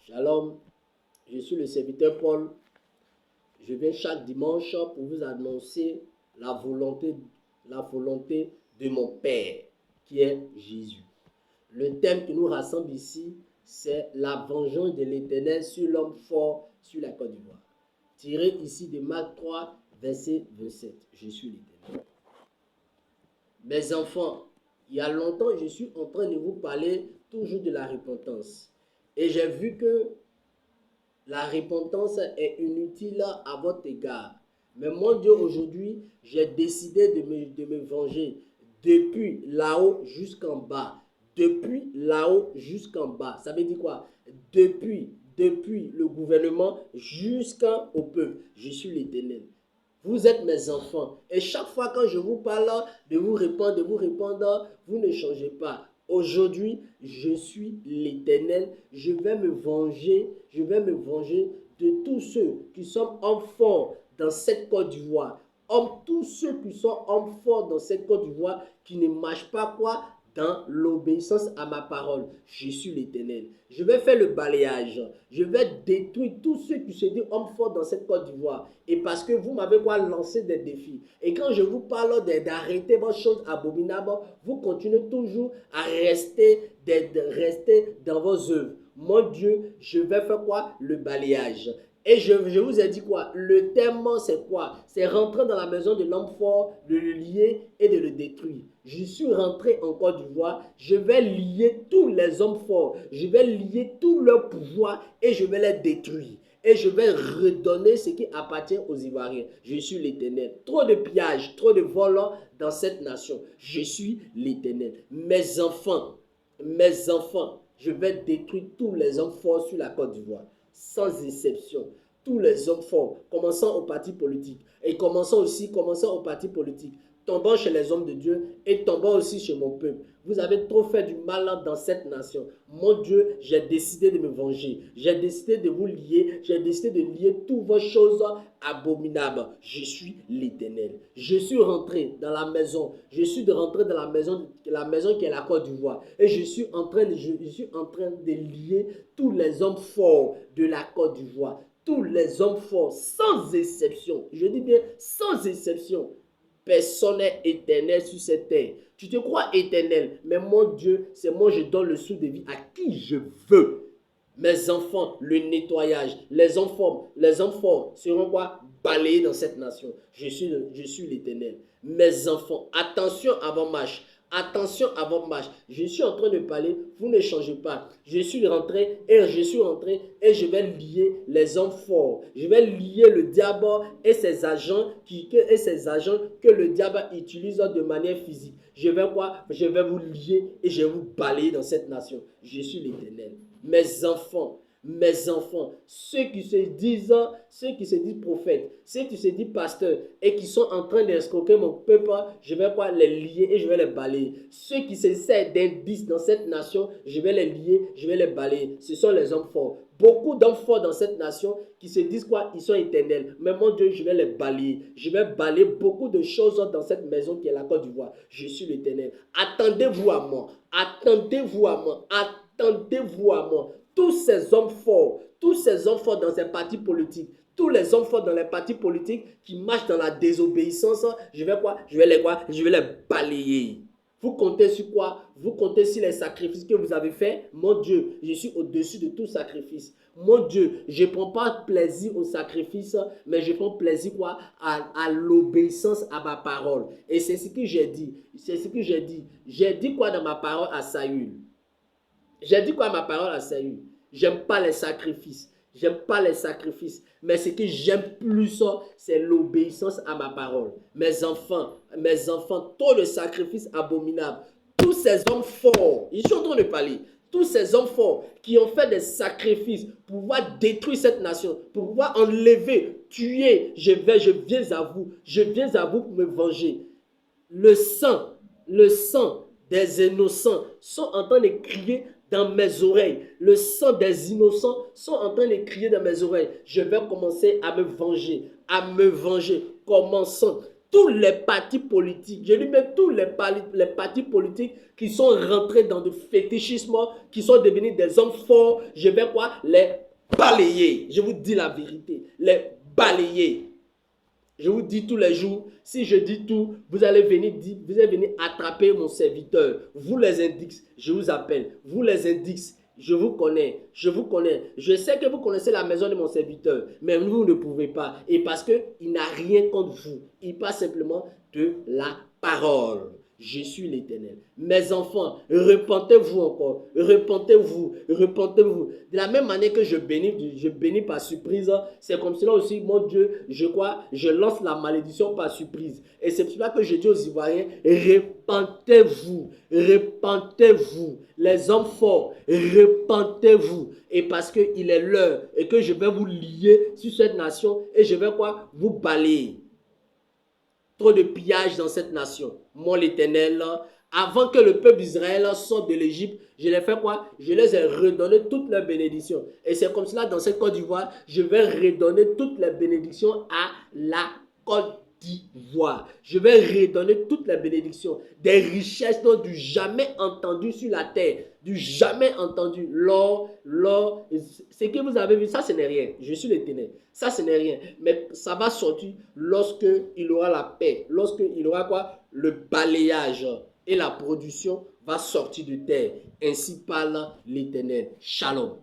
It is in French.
Shalom, je suis le serviteur Paul. Je viens chaque dimanche pour vous annoncer la volonté de mon Père, qui est Jésus. Le thème qui nous rassemble ici, c'est la vengeance de l'Éternel sur l'homme fort sur la Côte d'Ivoire. Tiré ici de Marc 3, verset 27. Je suis l'Éternel. Mes enfants, il y a longtemps, je suis en train de vous parler toujours de la repentance. Et j'ai vu que la repentance est inutile à votre égard. Mais mon Dieu, aujourd'hui, j'ai décidé de me venger depuis là-haut jusqu'en bas. Depuis là-haut jusqu'en bas. Ça veut dire quoi? Depuis le gouvernement jusqu'au peuple. Je suis l'Éternel. Vous êtes mes enfants. Et chaque fois quand je vous parle de vous répondre, vous ne changez pas. Aujourd'hui, je suis l'Éternel. Je vais me venger de tous ceux qui sont hommes forts dans cette Côte d'Ivoire. Tous ceux qui sont hommes forts dans cette Côte d'Ivoire qui ne marchent pas quoi? Dans l'obéissance à ma parole. Je suis l'Éternel. Je vais faire le balayage. Je vais détruire tous ceux qui se disent hommes forts dans cette Côte d'Ivoire. Et parce que vous m'avez quoi lancé des défis. Et quand je vous parle d'arrêter vos choses abominables, vous continuez toujours à rester dans vos œuvres. Mon Dieu, je vais faire quoi? Le balayage. Et je vous ai dit quoi? Le thème, c'est quoi? C'est rentrer dans la maison de l'homme fort, de le lier et de le détruire. Je suis rentré en Côte d'Ivoire. Je vais lier tous les hommes forts. Je vais lier tout leur pouvoir et je vais les détruire. Et je vais redonner ce qui appartient aux Ivoiriens. Je suis l'Éternel. Trop de pillages, trop de vols dans cette nation. Je suis l'Éternel. Mes enfants, je vais détruire tous les hommes forts sur la Côte d'Ivoire. Sans exception. Tous les hommes forts, commençant au parti politique et commençant au parti politique, tombant chez les hommes de Dieu et tombant aussi chez mon peuple. Vous avez trop fait du mal dans cette nation. Mon Dieu, j'ai décidé de me venger. J'ai décidé de vous lier. J'ai décidé de lier toutes vos choses abominables. Je suis l'Éternel. Je suis rentré dans la maison. Je suis rentré dans la maison qui est la Côte d'Ivoire. Et je suis en train de lier tous les hommes forts de la Côte d'Ivoire. Tous les hommes forts, sans exception. Je dis bien sans exception. Personne n'est éternel sur cette terre. Tu te crois éternel, mais mon Dieu, c'est moi, je donne le sou de vie à qui je veux. Mes enfants, le nettoyage, les enfants forts seront quoi? Balayés dans cette nation. Je suis l'Éternel. Mes enfants, attention avant marche. Attention à votre marche. Je suis en train de parler, vous ne changez pas. Je suis rentré et je vais lier les hommes forts. Je vais lier le diable et ses agents que le diable utilise de manière physique. Je vais quoi? Je vais vous lier et je vais vous balayer dans cette nation. Je suis l'Éternel. Mes enfants, ceux qui se disent prophètes, ceux qui se disent pasteurs et qui sont en train d'escroquer mon peuple, je vais quoi? Les lier et je vais les balayer. Ceux qui se servent d'indices dans cette nation, je vais les lier, je vais les balayer. Ce sont les hommes forts. Beaucoup d'hommes forts dans cette nation qui se disent quoi? Ils sont éternels. Mais mon Dieu, je vais les balayer. Je vais balayer beaucoup de choses dans cette maison qui est la Côte d'Ivoire. Je suis l'Éternel. Attendez-vous à moi. Attendez-vous à moi. Attendez-vous à moi. Tous ces hommes forts dans ces partis politiques, tous les hommes forts dans les partis politiques qui marchent dans la désobéissance, je vais les balayer. Vous comptez sur quoi? Vous comptez sur les sacrifices que vous avez faits? Mon Dieu, je suis au-dessus de tout sacrifice. Mon Dieu, je ne prends pas plaisir au sacrifice, mais je prends plaisir quoi? À l'obéissance à ma parole. Et c'est ce que j'ai dit. J'ai dit quoi dans ma parole à Saül? J'ai dit quoi ma parole à Saül? J'aime pas les sacrifices. Mais ce que j'aime plus, c'est l'obéissance à ma parole. Mes enfants, trop de sacrifices abominables. Tous ces hommes forts, ils sont en train de parler. Tous ces hommes forts qui ont fait des sacrifices pour pouvoir détruire cette nation, pour pouvoir enlever, tuer, je viens à vous pour me venger. Le sang des innocents sont en train de crier dans mes oreilles. Le sang des innocents sont en train de crier dans mes oreilles. Je vais commencer à me venger. Commençant tous les partis politiques, je dis même tous les partis politiques qui sont rentrés dans le fétichisme, qui sont devenus des hommes forts, je vais quoi? Les balayer. Je vous dis la vérité, les balayer. Je vous dis tous les jours, si je dis tout, vous allez venir attraper mon serviteur. Vous les indices, je vous appelle. Vous les indices, je vous connais. Je sais que vous connaissez la maison de mon serviteur, mais vous ne pouvez pas. Et parce qu'il n'a rien contre vous. Il parle simplement de la parole. Je suis l'Éternel. Mes enfants, repentez-vous encore. Repentez-vous. Repentez-vous. De la même manière que je bénis par surprise, c'est comme cela aussi, mon Dieu, je lance la malédiction par surprise. Et c'est pour cela que je dis aux Ivoiriens, repentez-vous. Repentez-vous. Les hommes forts, repentez-vous. Et parce qu'il est l'heure et que je vais vous lier sur cette nation et je vais vous balayer. Trop de pillage dans cette nation. Moi, l'Éternel, avant que le peuple d'Israël sorte de l'Égypte, je les fais quoi? Je les ai redonné toutes les bénédictions. Et c'est comme cela, dans cette Côte d'Ivoire, je vais redonner toutes les bénédictions à la Côte d'Ivoire. Je vais redonner toutes les bénédictions. Des richesses dont du jamais entendu sur la terre. Du jamais entendu. L'or, ce que vous avez vu, ça ce n'est rien. Je suis l'Éternel. Ça ce n'est rien. Mais ça va sortir lorsque il aura la paix. Lorsqu'il aura quoi? Le balayage. Et la production va sortir de terre. Ainsi parle l'Éternel. Shalom.